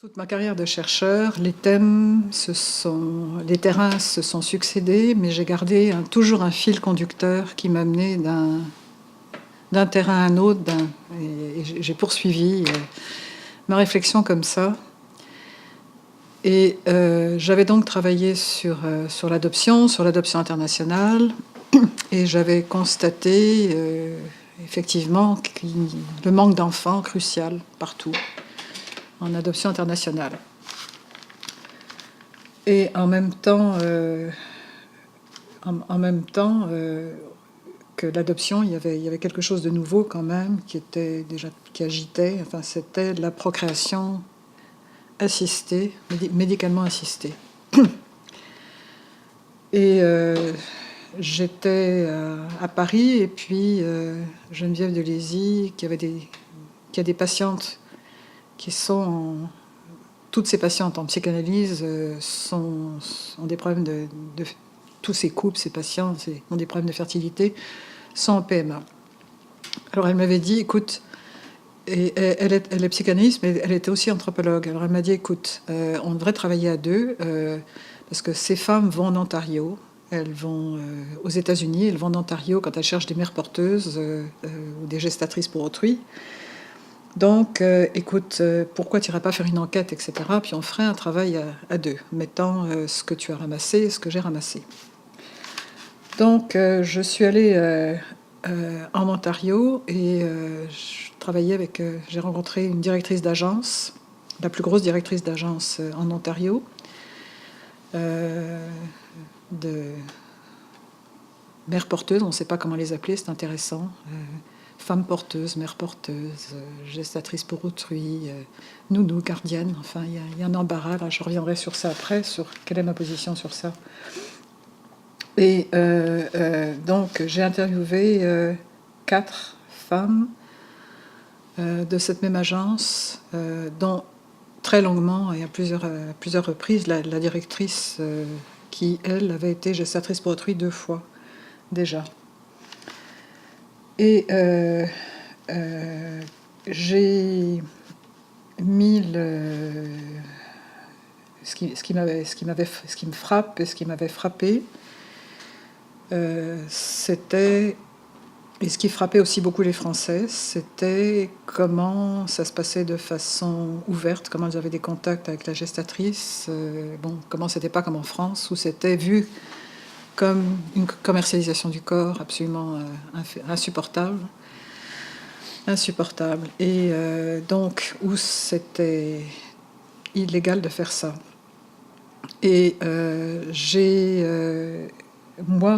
Toute ma carrière de chercheur, les terrains se sont succédés, mais j'ai gardé toujours un fil conducteur qui m'a mené d'un terrain à un autre, et j'ai poursuivi ma réflexion comme ça. Et j'avais donc travaillé sur l'adoption internationale, et j'avais constaté effectivement le manque d'enfants crucial partout en adoption internationale. Et en même temps que l'adoption, il y avait quelque chose de nouveau quand même qui agitait. Enfin, c'était la procréation assistée, médicalement assistée. Et j'étais à Paris, et puis Geneviève de Lézy, qui a des patientes qui sont toutes ces patientes en psychanalyse ont des problèmes de tous ces couples, ces patients ont des problèmes de fertilité, sont en PMA. Alors elle m'avait dit, écoute, et elle est psychanalyste, mais elle était aussi anthropologue. Alors elle m'a dit, écoute, on devrait travailler à deux, parce que ces femmes vont en Ontario, elles vont aux États-Unis, elles vont en Ontario quand elles cherchent des mères porteuses ou des gestatrices pour autrui. Donc, écoute, pourquoi tu n'irais pas faire une enquête, etc. Puis on ferait un travail à deux, mettant ce que tu as ramassé et ce que j'ai ramassé. Donc, je suis allée en Ontario, et je travaillais j'ai rencontré une directrice d'agence, la plus grosse directrice d'agence en Ontario, de mères porteuses, on ne sait pas comment les appeler, c'est intéressant. Femmes porteuses, mères porteuses, gestatrices pour autrui, nounou, gardienne, enfin il y a un embarras, là je reviendrai sur ça après, sur quelle est ma position sur ça. Et donc j'ai interviewé 4 femmes de cette même agence, dont très longuement et à plusieurs reprises la directrice qui, elle, avait été gestatrice pour autrui 2 fois déjà. Et j'ai mis ce qui me frappe et ce qui m'avait frappé, c'était, et ce qui frappait aussi beaucoup les Français, c'était comment ça se passait de façon ouverte, comment ils avaient des contacts avec la gestatrice, comment c'était pas comme en France, où c'était vu comme une commercialisation du corps absolument insupportable. Et donc, où c'était illégal de faire ça. Et moi,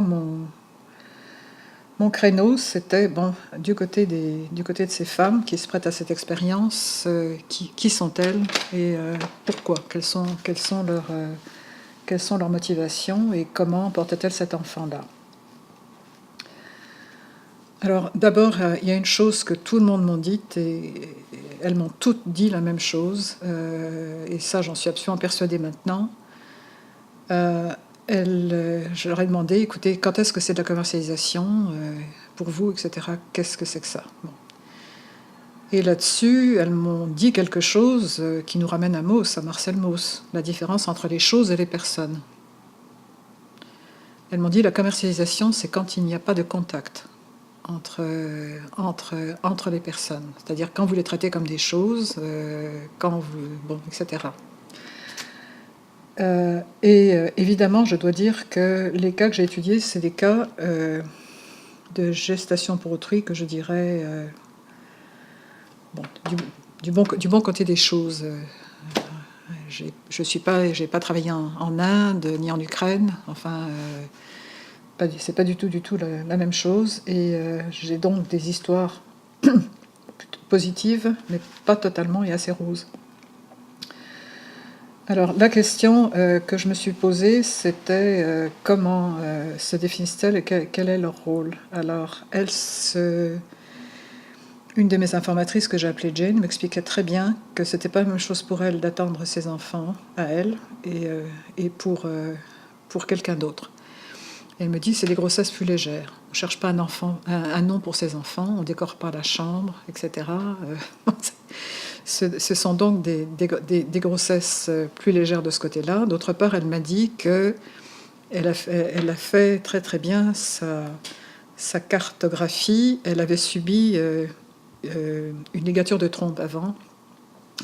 mon créneau, c'était, du côté de ces femmes qui se prêtent à cette expérience, qui sont-elles et pourquoi, quelles sont leurs motivations et comment portent-elles cet enfant-là. Alors d'abord, il y a une chose que tout le monde m'a dite, et elles m'ont toutes dit la même chose, et ça j'en suis absolument persuadée maintenant. Je leur ai demandé, écoutez, quand est-ce que c'est de la commercialisation pour vous, etc. Qu'est-ce que c'est que ça? Et là-dessus, elles m'ont dit quelque chose qui nous ramène à Mauss, à Marcel Mauss, la différence entre les choses et les personnes. Elles m'ont dit, la commercialisation, c'est quand il n'y a pas de contact entre les personnes. C'est-à-dire quand vous les traitez comme des choses, etc. Évidemment, je dois dire que les cas que j'ai étudiés, c'est des cas de gestation pour autrui que je dirais du bon côté des choses. J'ai pas travaillé en Inde ni en Ukraine, enfin c'est pas du tout la même chose, et j'ai donc des histoires positives, mais pas totalement, et assez roses. Alors la question que je me suis posée, c'était comment se définissent-elles et quel est leur rôle. Alors une de mes informatrices que j'ai appelée Jane m'expliquait très bien que c'était pas la même chose pour elle d'attendre ses enfants à elle et pour quelqu'un d'autre. Elle me dit, c'est des grossesses plus légères. On ne cherche pas un nom pour ses enfants, on ne décore pas la chambre, etc. ce sont donc des grossesses plus légères de ce côté-là. D'autre part, elle m'a dit qu'elle a fait très très bien sa cartographie. Elle avait subi une ligature de trompe avant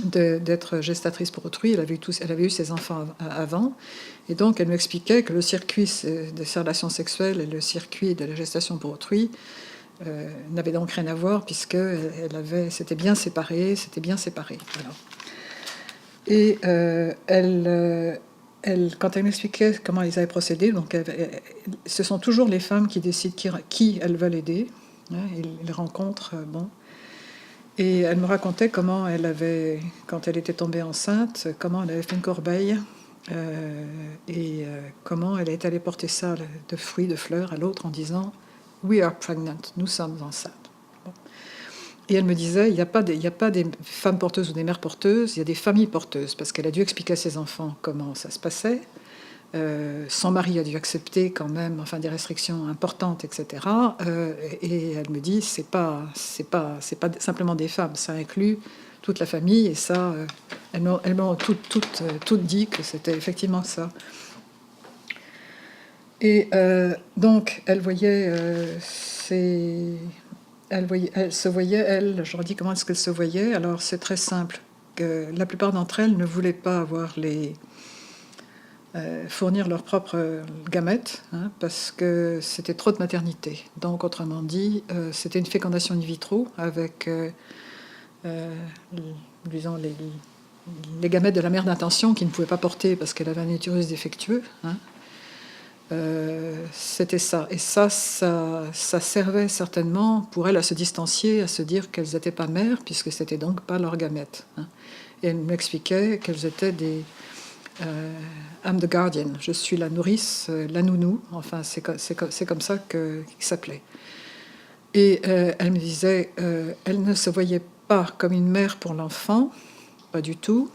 d'être gestatrice pour autrui. Elle avait eu ses enfants avant. Et donc, elle m'expliquait que le circuit de ses relations sexuelles et le circuit de la gestation pour autrui n'avaient donc rien à voir, puisque c'était bien séparé. Voilà. Et quand elle m'expliquait comment ils avaient procédé, donc ce sont toujours les femmes qui décident qui elles veulent aider. Hein, ils rencontrent, bon. Et elle me racontait comment quand elle était tombée enceinte, comment elle avait fait une corbeille comment elle est allée porter ça de fruits, de fleurs à l'autre en disant « We are pregnant », nous sommes enceintes. Bon. Et elle me disait, il n'y a pas des femmes porteuses ou des mères porteuses, il y a des familles porteuses, parce qu'elle a dû expliquer à ses enfants comment ça se passait. Son mari a dû accepter quand même, enfin, des restrictions importantes, etc. Et elle me dit, c'est pas simplement des femmes, ça inclut toute la famille. Et ça, elles m'ont toutes dit que c'était effectivement ça. Et donc, elle se voyait, je leur dis comment est-ce qu'elle se voyait. Alors, c'est très simple. Que la plupart d'entre elles ne voulaient pas avoir fournir leurs propres gamètes, hein, parce que c'était trop de maternité. Donc, autrement dit, c'était une fécondation in vitro avec, disons, les gamètes de la mère d'intention qui ne pouvait pas porter parce qu'elle avait un utérus défectueux. Hein. C'était ça. Et ça servait certainement pour elle à se distancier, à se dire qu'elles n'étaient pas mères, puisque c'était donc pas leurs gamètes. Hein. Et elle m'expliquait qu'elles étaient des... I'm the guardian, je suis la nourrice, la nounou, enfin c'est comme ça qu'il s'appelait. Et elle me disait, elle ne se voyait pas comme une mère pour l'enfant, pas du tout.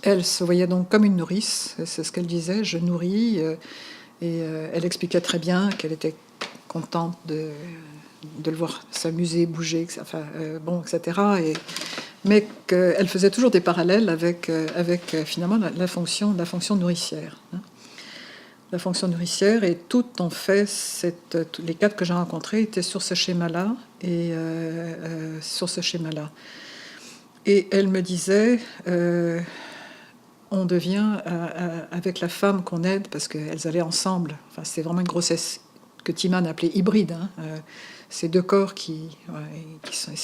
Elle se voyait donc comme une nourrice, c'est ce qu'elle disait, je nourris, et elle expliquait très bien qu'elle était contente de le voir s'amuser, bouger, enfin, bon, etc. Mais qu'elle faisait toujours des parallèles avec finalement la fonction nourricière. Hein. La fonction nourricière, et toutes ont fait, les 4 que j'ai rencontrés étaient sur ce schéma-là, et Et elle me disait, on devient, avec la femme qu'on aide, parce qu'elles allaient ensemble, enfin, c'est vraiment une grossesse que Timan appelait hybride, hein, ces deux corps il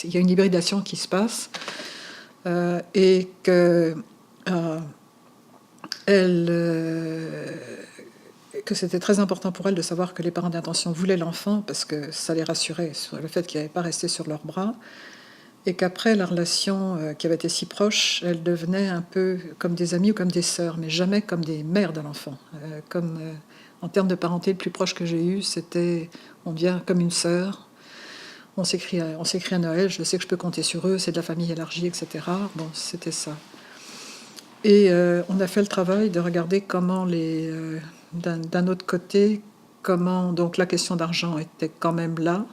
y a une hybridation qui se passe, et que que c'était très important pour elle de savoir que les parents d'intention voulaient l'enfant, parce que ça les rassurait sur le fait qu'il n'allait pas rester sur leurs bras, et qu'après la relation qui avait été si proche, elle devenait un peu comme des amies ou comme des sœurs, mais jamais comme des mères de l'enfant. En termes de parenté, le plus proche que j'ai eu, c'était on devient comme une sœur. On s'écrit à Noël, je sais que je peux compter sur eux, c'est de la famille élargie, etc. Bon, c'était ça. Et on a fait le travail de regarder comment d'un autre côté, comment donc la question d'argent était quand même là.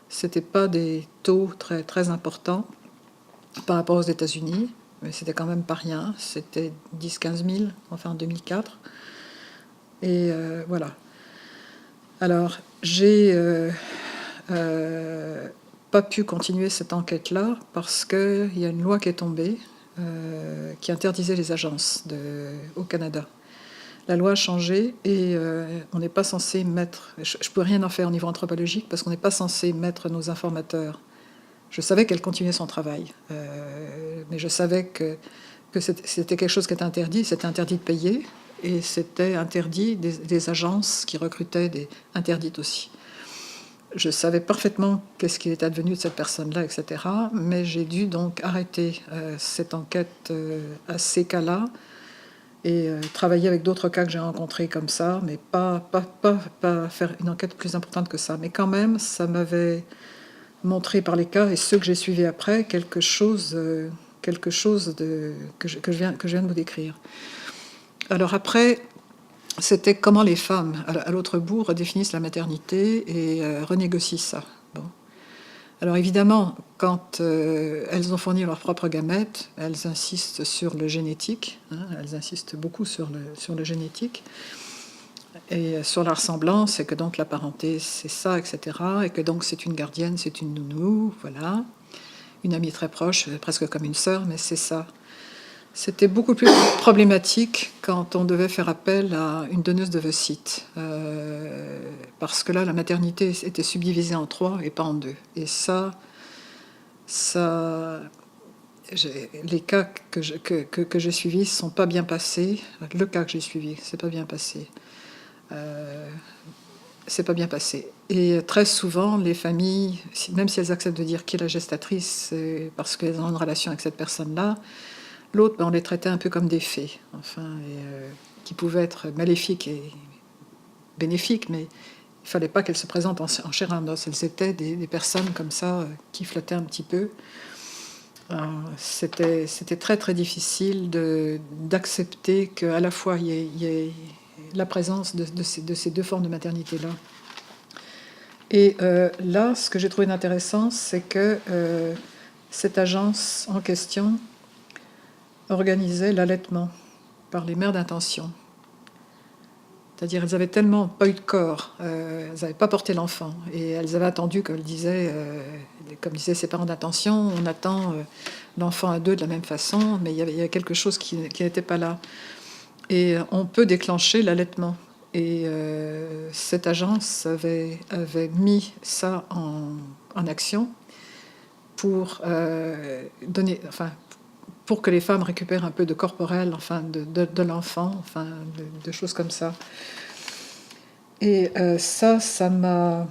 C'était pas des taux très très importants par rapport aux États-Unis, mais c'était quand même pas rien. C'était 10-15 000, enfin en 2004. Et voilà. Alors, j'ai pas pu continuer cette enquête-là parce qu'il y a une loi qui est tombée qui interdisait les agences au Canada. La loi a changé et on n'est pas censé mettre... Je ne peux rien en faire au niveau anthropologique parce qu'on n'est pas censé mettre nos informateurs. Je savais qu'elle continuait son travail, mais je savais que c'était quelque chose qui était interdit. C'était interdit de payer et c'était interdit des agences qui recrutaient, interdites aussi. Je savais parfaitement qu'est-ce qui était advenu de cette personne-là, etc. Mais j'ai dû donc arrêter cette enquête à ces cas-là et travailler avec d'autres cas que j'ai rencontrés comme ça, mais pas faire une enquête plus importante que ça. Mais quand même, ça m'avait montré par les cas et ceux que j'ai suivis après quelque chose que je viens de vous décrire. Alors après, c'était comment les femmes à l'autre bout redéfinissent la maternité et renégocient ça. Bon. Alors évidemment, quand elles ont fourni leurs propres gamètes, elles insistent sur le génétique, hein, elles insistent beaucoup sur le génétique, et sur la ressemblance, et que donc la parenté c'est ça, etc. Et que donc c'est une gardienne, c'est une nounou, voilà. Une amie très proche, presque comme une sœur, mais c'est ça. C'était beaucoup plus problématique quand on devait faire appel à une donneuse d'ovocytes, parce que là, la maternité était subdivisée en 3 et pas en 2. Et ça les cas que j'ai suivis ne sont pas bien passés. Le cas que j'ai suivi, c'est pas bien passé. C'est pas bien passé. Et très souvent, les familles, même si elles acceptent de dire qui est la gestatrice, c'est parce qu'elles ont une relation avec cette personne-là, l'autre, on les traitait un peu comme des fées, enfin, qui pouvaient être maléfiques et bénéfiques, mais il ne fallait pas qu'elles se présentent en chair et en os. Elles étaient des personnes comme ça qui flottaient un petit peu. C'était très très difficile d'accepter qu'à la fois il y ait la présence de ces deux formes de maternité-là. Et là, ce que j'ai trouvé intéressant, c'est que cette agence en question organisait l'allaitement par les mères d'intention. C'est-à-dire elles avaient tellement pas eu de corps, elles n'avaient pas porté l'enfant, et elles avaient attendu, comme disaient ses parents d'intention, on attend l'enfant à 2 de la même façon, mais il y avait quelque chose qui n'était pas là. Et on peut déclencher l'allaitement. Et cette agence avait mis ça en action pour donner... Enfin, pour que les femmes récupèrent un peu de corporel, enfin de l'enfant, enfin de choses comme ça. Et ça m'a...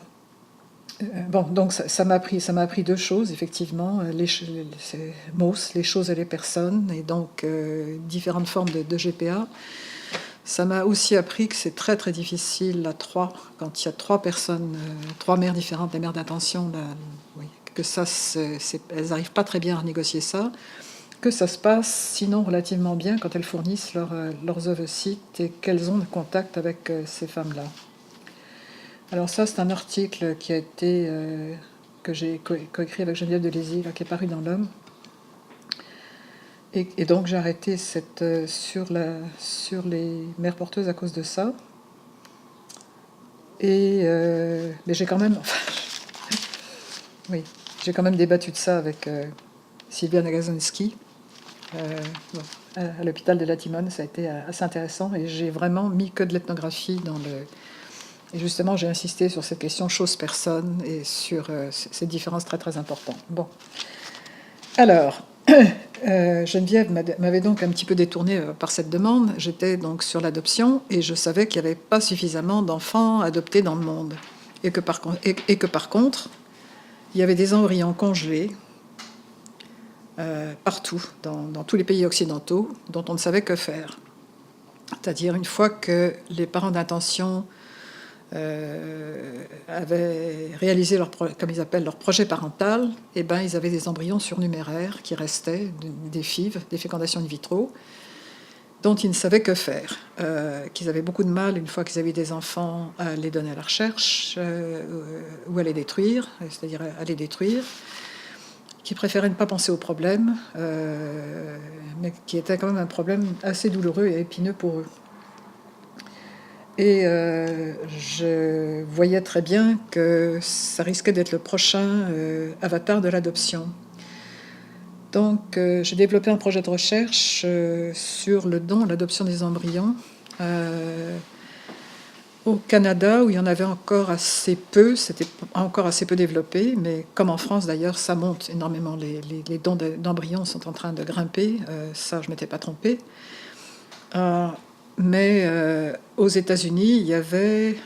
bon, donc ça m'a appris 2 choses, effectivement, les choses et les personnes, et donc différentes formes de GPA. Ça m'a aussi appris que c'est très très difficile à 3, quand il y a 3 personnes, 3 mères différentes, des mères d'intention, oui, que ça, elles n'arrivent pas très bien à négocier ça, que ça se passe sinon relativement bien quand elles fournissent leurs ovocytes et qu'elles ont le contact avec ces femmes-là. Alors ça, c'est un article qui a été que j'ai coécrit avec Geneviève de Lézy, qui est paru dans l'Homme. Et donc j'ai arrêté sur les mères porteuses à cause de ça. Et mais j'ai quand même, oui, j'ai quand même débattu de ça avec Sylvia Nagazonski. À l'hôpital de Latimone, ça a été assez intéressant, et j'ai vraiment mis que de l'ethnographie dans le... Et justement, j'ai insisté sur cette question chose-personne et sur ces différences très très importantes. Bon. Alors, Geneviève m'avait donc un petit peu détournée par cette demande. J'étais donc sur l'adoption et je savais qu'il n'y avait pas suffisamment d'enfants adoptés dans le monde. Et que par contre, il y avait des embryons congelés partout, dans tous les pays occidentaux, dont on ne savait que faire. C'est-à-dire, une fois que les parents d'intention avaient réalisé comme ils appellent leur projet parental, et ben, ils avaient des embryons surnuméraires qui restaient, des FIV, des fécondations in vitro, dont ils ne savaient que faire. Qu'ils avaient beaucoup de mal, une fois qu'ils avaient des enfants, à les donner à la recherche ou à les détruire, c'est-à-dire à les détruire, qui préféraient ne pas penser au problème, mais qui était quand même un problème assez douloureux et épineux pour eux. Et je voyais très bien que ça risquait d'être le prochain avatar de l'adoption. Donc j'ai développé un projet de recherche sur le don, l'adoption des embryons au Canada, où il y en avait encore assez peu, c'était encore assez peu développé, mais comme en France d'ailleurs, ça monte énormément, les dons d'embryons sont en train de grimper, ça je ne m'étais pas trompée. Mais aux États-Unis, il y avait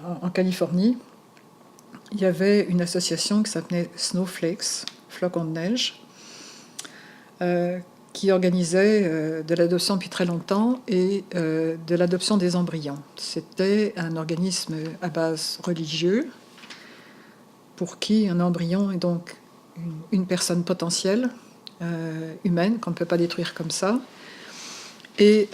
en Californie, il y avait une association qui s'appelait Snowflakes, flocons de neige, qui organisait de l'adoption depuis très longtemps et de l'adoption des embryons. C'était un organisme à base religieuse pour qui un embryon est donc une personne potentielle, humaine, qu'on ne peut pas détruire comme ça, et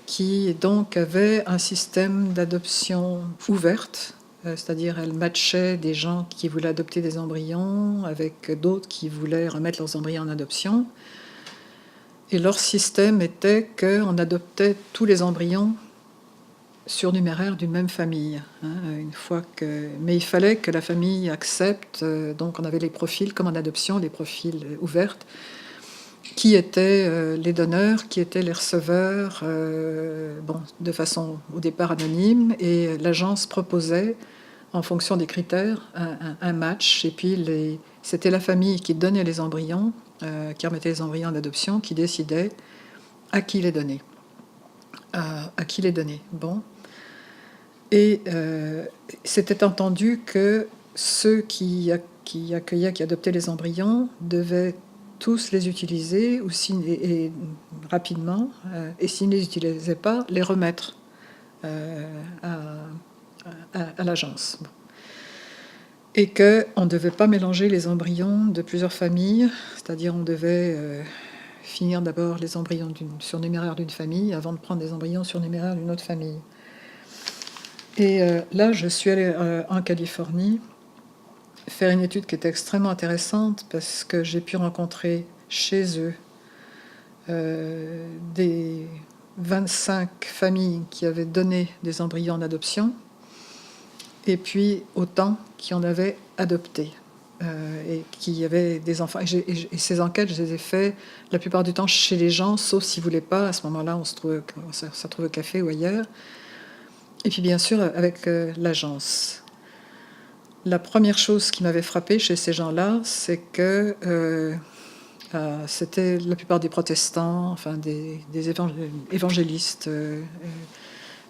qui donc avait un système d'adoption ouverte c'est-à-dire elle matchait des gens qui voulaient adopter des embryons avec d'autres qui voulaient remettre leurs embryons en adoption. Et leur système était qu'on adoptait tous les embryons surnuméraires d'une même famille. Une fois que... Mais il fallait que la famille accepte, donc on avait les profils, comme en adoption, les profils ouverts, qui étaient les donneurs, qui étaient les receveurs, de façon au départ anonyme, et l'agence proposait, en fonction des critères, un match, et puis c'était la famille qui donnait les embryons, qui remettait les embryons en adoption, qui décidait à qui les donner. À qui les donner. Bon. Et c'était entendu que ceux qui accueillaient, qui adoptaient les embryons, devaient tous les utiliser et rapidement, et s'ils ne les utilisaient pas, les remettre à l'agence. Bon. Et qu'on ne devait pas mélanger les embryons de plusieurs familles, c'est-à-dire on devait finir d'abord les embryons surnuméraires d'une famille avant de prendre des embryons surnuméraires d'une autre famille. Et là, je suis allée en Californie faire une étude qui était extrêmement intéressante parce que j'ai pu rencontrer chez eux des 25 familles qui avaient donné des embryons en adoption et puis autant qui en avaient adopté et qui avaient des enfants. Et ces enquêtes, je les ai faites la plupart du temps chez les gens, sauf s'ils ne voulaient pas. À ce moment-là, on se trouve au café ou ailleurs. Et puis bien sûr avec l'agence. La première chose qui m'avait frappée chez ces gens-là, c'est que c'était la plupart des protestants, enfin des évangélistes,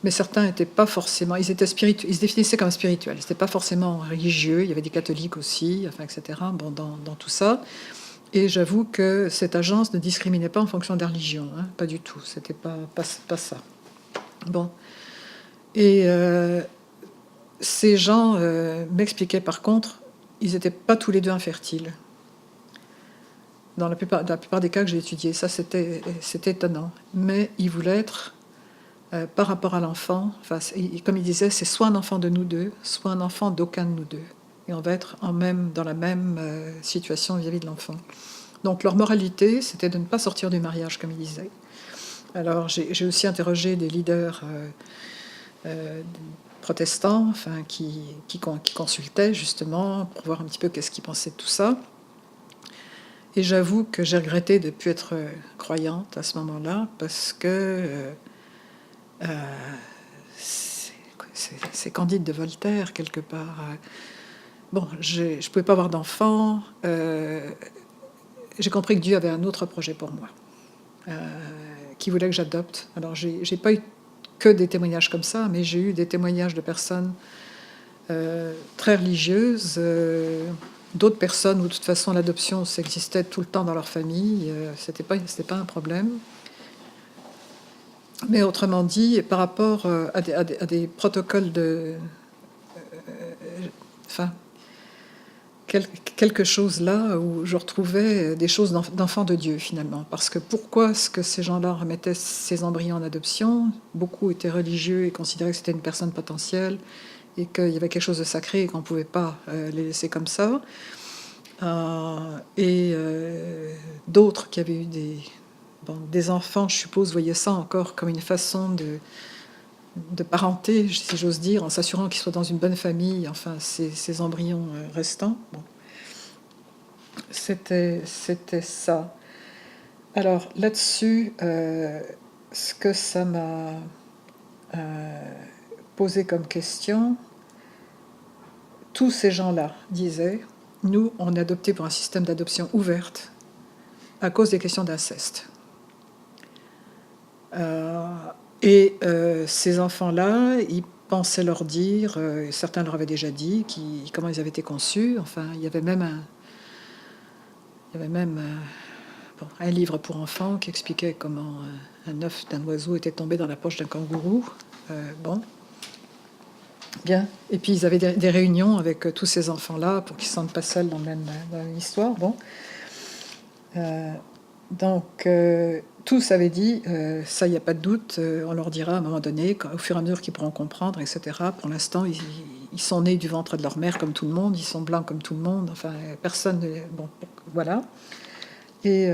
mais certains n'étaient pas forcément, ils se définissaient comme spirituels, ils n'étaient pas forcément religieux, il y avait des catholiques aussi, enfin, etc., dans tout ça. Et j'avoue que cette agence ne discriminait pas en fonction de la religion, pas du tout, c'était pas ça. Bon. Et ces gens m'expliquaient par contre, ils n'étaient pas tous les deux infertiles. Dans la plupart des cas que j'ai étudiés, ça c'était étonnant. Mais ils voulaient être, par rapport à l'enfant, comme ils disaient, c'est soit un enfant de nous deux, soit un enfant d'aucun de nous deux. Et on va être dans la même situation vis-à-vis de l'enfant. Donc leur moralité, c'était de ne pas sortir du mariage, comme ils disaient. Alors j'ai aussi interrogé des leaders protestants, enfin, qui consultaient justement pour voir un petit peu qu'est-ce qu'ils pensaient de tout ça. Et j'avoue que j'ai regretté de ne plus être croyante à ce moment-là, parce que c'est Candide de Voltaire, quelque part. Bon, je ne pouvais pas avoir d'enfant. J'ai compris que Dieu avait un autre projet pour moi, qui voulait que j'adopte. Alors, j'ai pas eu que des témoignages comme ça, mais j'ai eu des témoignages de personnes très religieuses, d'autres personnes où de toute façon l'adoption ça existait tout le temps dans leur famille, c'était pas un problème. Mais autrement dit, par rapport à des protocoles quelque chose là où je retrouvais des choses d'enfants de Dieu finalement. Parce que pourquoi est-ce que ces gens-là remettaient ces embryons en adoption? Beaucoup étaient religieux et considéraient que c'était une personne potentielle et qu'il y avait quelque chose de sacré et qu'on ne pouvait pas les laisser comme ça. D'autres qui avaient eu des enfants, je suppose, voyaient ça encore comme une façon de parenter, si j'ose dire, en s'assurant qu'ils soient dans une bonne famille, enfin, ces embryons restants. Bon. C'était ça. Alors, là-dessus, ce que ça m'a posé comme question, tous ces gens-là disaient, nous, on est adoptés pour un système d'adoption ouverte à cause des questions d'inceste. Ces enfants-là, ils pensaient leur dire, certains leur avaient déjà dit comment ils avaient été conçus. Enfin, il y avait même un livre pour enfants qui expliquait comment un œuf d'un oiseau était tombé dans la poche d'un kangourou. Bien. Et puis ils avaient des réunions avec tous ces enfants-là pour qu'ils ne se sentent pas seuls dans la même histoire. Bon. Donc, tous avaient dit, ça, il n'y a pas de doute, on leur dira à un moment donné, au fur et à mesure qu'ils pourront comprendre, etc. Pour l'instant, ils sont nés du ventre de leur mère comme tout le monde, ils sont blancs comme tout le monde, enfin, personne... Bon, voilà. Et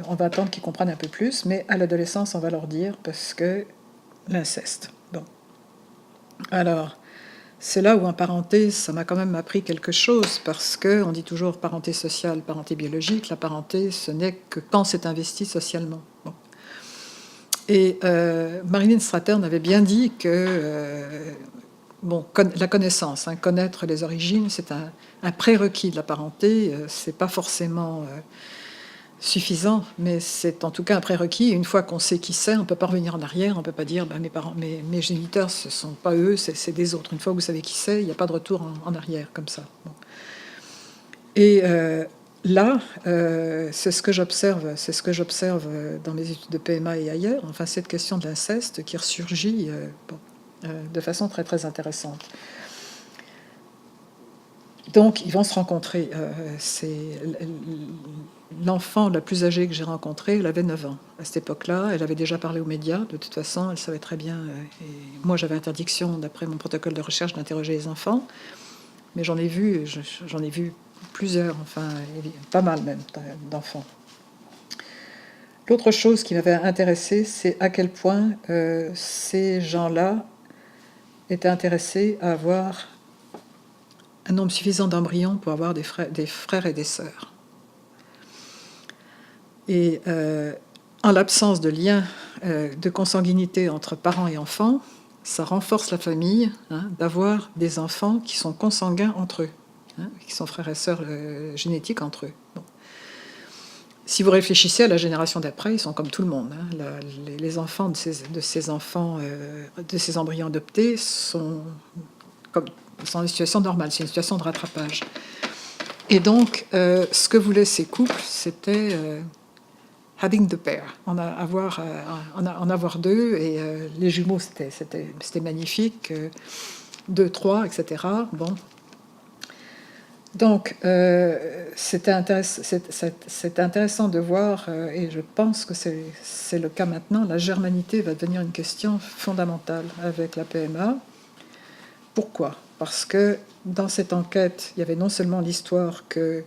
on va attendre qu'ils comprennent un peu plus, mais à l'adolescence, on va leur dire, parce que l'inceste. Bon. Alors, c'est là où en parenté, ça m'a quand même appris quelque chose, parce qu'on dit toujours parenté sociale, parenté biologique. La parenté, ce n'est que quand c'est investi socialement. Bon. Et Marilyn Strathern avait bien dit que bon, la connaissance, hein, connaître les origines, c'est un prérequis de la parenté. C'est pas forcément suffisant, mais c'est en tout cas un prérequis. Une fois qu'on sait qui c'est, on ne peut pas revenir en arrière, on ne peut pas dire mes parents, mes géniteurs, ce ne sont pas eux, c'est des autres. Une fois que vous savez qui c'est, il n'y a pas de retour en arrière comme ça. Bon. Et là, c'est ce que j'observe dans mes études de PMA et ailleurs, enfin cette question de l'inceste qui ressurgit de façon très très intéressante. Donc, ils vont se rencontrer. C'est l'enfant la plus âgée que j'ai rencontrée, elle avait 9 ans. À cette époque-là, elle avait déjà parlé aux médias. De toute façon, elle savait très bien. Et moi, j'avais interdiction, d'après mon protocole de recherche, d'interroger les enfants. Mais j'en ai vu plusieurs, enfin, pas mal même, d'enfants. L'autre chose qui m'avait intéressée, c'est à quel point ces gens-là étaient intéressés à avoir un nombre suffisant d'embryons pour avoir des frères et des sœurs. Et en l'absence de lien de consanguinité entre parents et enfants, ça renforce la famille, hein, d'avoir des enfants qui sont consanguins entre eux, hein, qui sont frères et sœurs génétiques entre eux. Bon. Si vous réfléchissez à la génération d'après, ils sont comme tout le monde. Hein. Les enfants de ces embryons adoptés sont en situation normale, c'est une situation de rattrapage. Et donc, ce que voulaient ces couples, c'était having the pair, en avoir deux, et les jumeaux, c'était magnifique, 2, 3, etc. Bon. Donc, c'était intéressant de voir, et je pense que c'est le cas maintenant, la germanité va devenir une question fondamentale avec la PMA. Pourquoi ? Parce que dans cette enquête, il y avait non seulement l'histoire que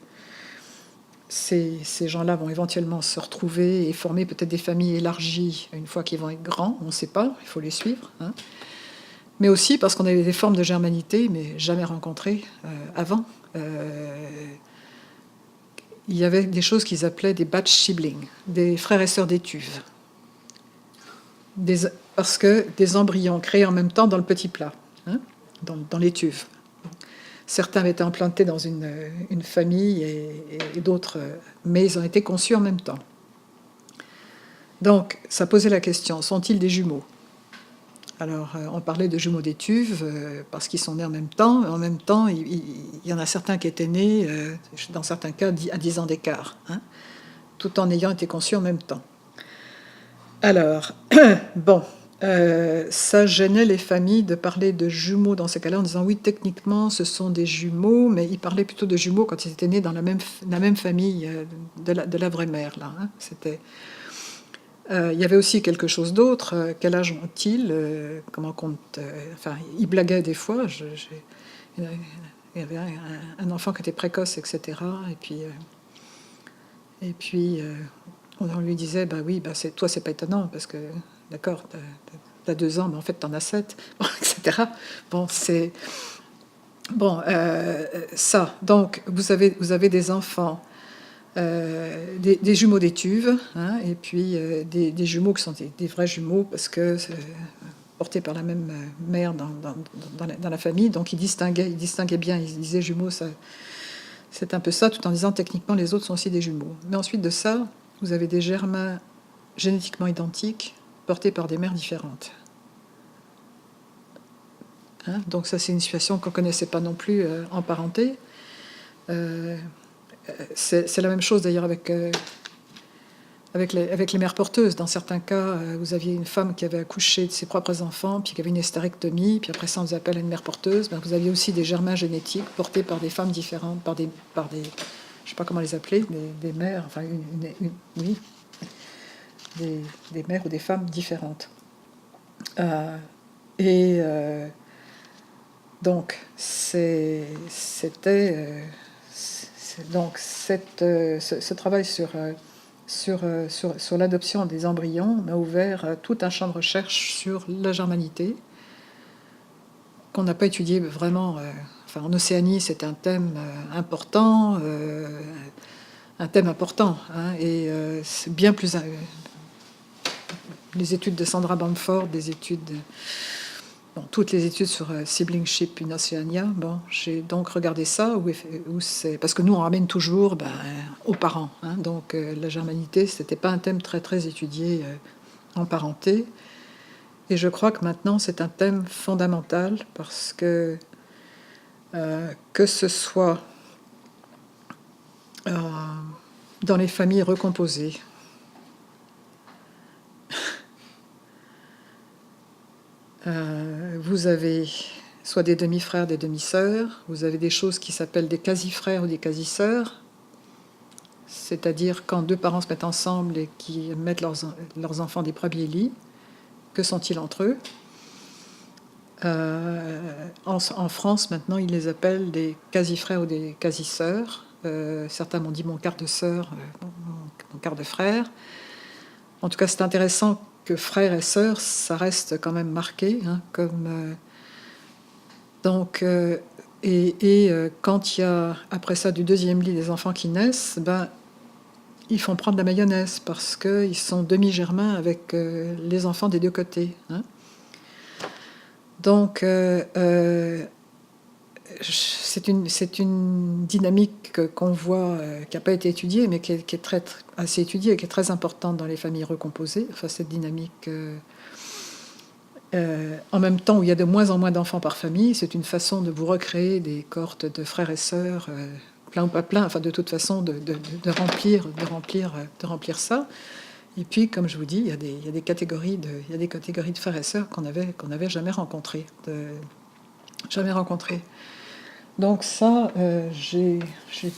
ces gens-là vont éventuellement se retrouver et former peut-être des familles élargies une fois qu'ils vont être grands, on ne sait pas, il faut les suivre, hein. Mais aussi parce qu'on avait des formes de germanité, mais jamais rencontrées avant. Il y avait des choses qu'ils appelaient des batch siblings, des frères et sœurs d'étuve. Parce que des embryons créés en même temps dans le petit plat, hein, dans l'étuve. Certains avaient été implantés dans une famille et d'autres, mais ils ont été conçus en même temps. Donc, ça posait la question, sont-ils des jumeaux ? Alors, on parlait de jumeaux d'étuve parce qu'ils sont nés en même temps. En même temps, il y en a certains qui étaient nés, dans certains cas, à 10 ans d'écart, hein, tout en ayant été conçus en même temps. Alors, bon, ça gênait les familles de parler de jumeaux dans ces cas-là en disant oui, techniquement, ce sont des jumeaux, mais ils parlaient plutôt de jumeaux quand ils étaient nés dans la même famille de la vraie mère. Là, hein. Il y avait aussi quelque chose d'autre. Quel âge ont-ils comment compte enfin, ils blaguaient des fois. Il y avait un enfant qui était précoce, etc. Et puis on lui disait bah oui, bah toi, c'est pas étonnant parce que d'accord, t'as 2 ans, mais en fait, t'en as 7, bon, etc. Bon, c'est bon ça. Donc, vous avez des enfants. Des jumeaux d'étuve, hein, et puis des jumeaux qui sont des vrais jumeaux parce que portés par la même mère dans la famille, donc ils distinguaient bien, ils disaient jumeaux, c'est un peu ça, tout en disant techniquement les autres sont aussi des jumeaux. Mais ensuite de ça, vous avez des germains génétiquement identiques portés par des mères différentes. Hein, donc ça, c'est une situation qu'on ne connaissait pas non plus en parenté. C'est la même chose d'ailleurs avec les mères porteuses. Dans certains cas, vous aviez une femme qui avait accouché de ses propres enfants, puis qui avait une hystérectomie, puis après ça, on vous appelle une mère porteuse. Ben, vous aviez aussi des germains génétiques portés par des femmes différentes, par des je ne sais pas comment les appeler, des mères, enfin, oui, des mères ou des femmes différentes. Donc, ce travail sur l'adoption des embryons m'a ouvert tout un champ de recherche sur la germanité, qu'on n'a pas étudié vraiment. Enfin, en Océanie, c'est un thème important, hein, et c'est bien plus. Les études de Sandra Bamford, toutes les études sur Siblingship in Oceania. Bon, j'ai donc regardé ça, parce que nous, on ramène toujours aux parents. Hein, donc, la germanité, c'était pas un thème très, très étudié en parenté. Et je crois que maintenant, c'est un thème fondamental, parce que ce soit dans les familles recomposées, vous avez soit des demi-frères, des demi-sœurs, vous avez des choses qui s'appellent des quasi-frères ou des quasi-sœurs, c'est-à-dire quand deux parents se mettent ensemble et qui mettent leurs enfants des premiers lits, que sont-ils entre eux? En France, maintenant, ils les appellent des quasi-frères ou des quasi-sœurs. Certains m'ont dit mon quart de sœur, mon quart de frère. En tout cas, c'est intéressant que frères et sœurs, ça reste quand même marqué, hein, donc, quand il y a, après ça, du deuxième lit, des enfants qui naissent, ils font prendre de la mayonnaise parce qu'ils sont demi-germains avec les enfants des deux côtés. Hein. Donc, c'est une dynamique qu'on voit, qui n'a pas été étudiée, mais qui est assez étudiée et qui est très importante dans les familles recomposées. Enfin, cette dynamique, en même temps où il y a de moins en moins d'enfants par famille, c'est une façon de vous recréer des cohortes de frères et sœurs, plein ou pas plein, enfin de toute façon de remplir ça. Et puis, comme je vous dis, il y a des catégories de frères et sœurs qu'on n'avait jamais rencontrées. Donc ça, j'ai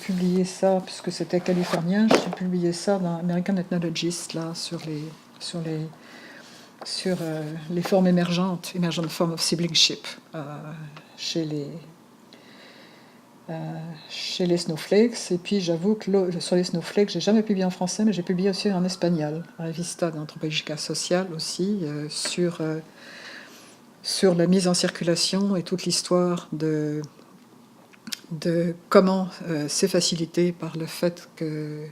publié ça, puisque c'était californien, j'ai publié ça dans American Ethnologist, là, sur les formes émergentes, emergent form of siblingship, chez les snowflakes. Et puis j'avoue que sur les snowflakes, j'ai jamais publié en français, mais j'ai publié aussi en espagnol, Revista d'Anthropologica Social aussi, sur la mise en circulation et toute l'histoire de comment c'est facilité par le fait que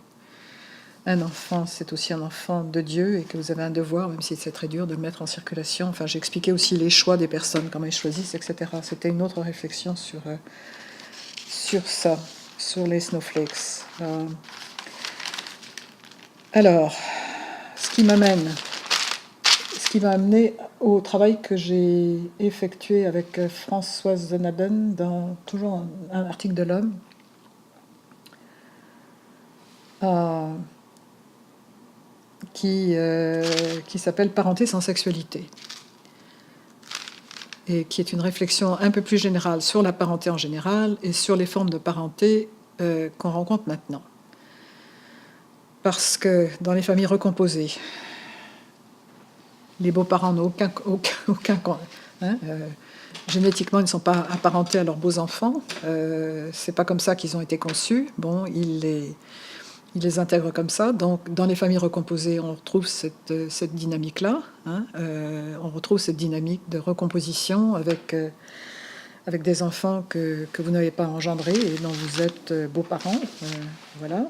un enfant, c'est aussi un enfant de Dieu et que vous avez un devoir, même si c'est très dur, de le mettre en circulation. Enfin, j'ai expliqué aussi les choix des personnes, comment ils choisissent, etc. C'était une autre réflexion sur ça, sur les snowflakes. Alors, ce qui m'a amené au travail que j'ai effectué avec Françoise Zenaden dans toujours un article de l'Homme, qui s'appelle Parenté sans sexualité, et qui est une réflexion un peu plus générale sur la parenté en général et sur les formes de parenté qu'on rencontre maintenant. Parce que dans les familles recomposées, les beaux-parents n'ont aucun hein, génétiquement, ils ne sont pas apparentés à leurs beaux-enfants. C'est pas comme ça qu'ils ont été conçus. Bon, ils les intègrent comme ça. Donc, dans les familles recomposées, on retrouve cette dynamique-là. Hein, on retrouve cette dynamique de recomposition avec des enfants que vous n'avez pas engendrés et dont vous êtes beaux-parents. Voilà.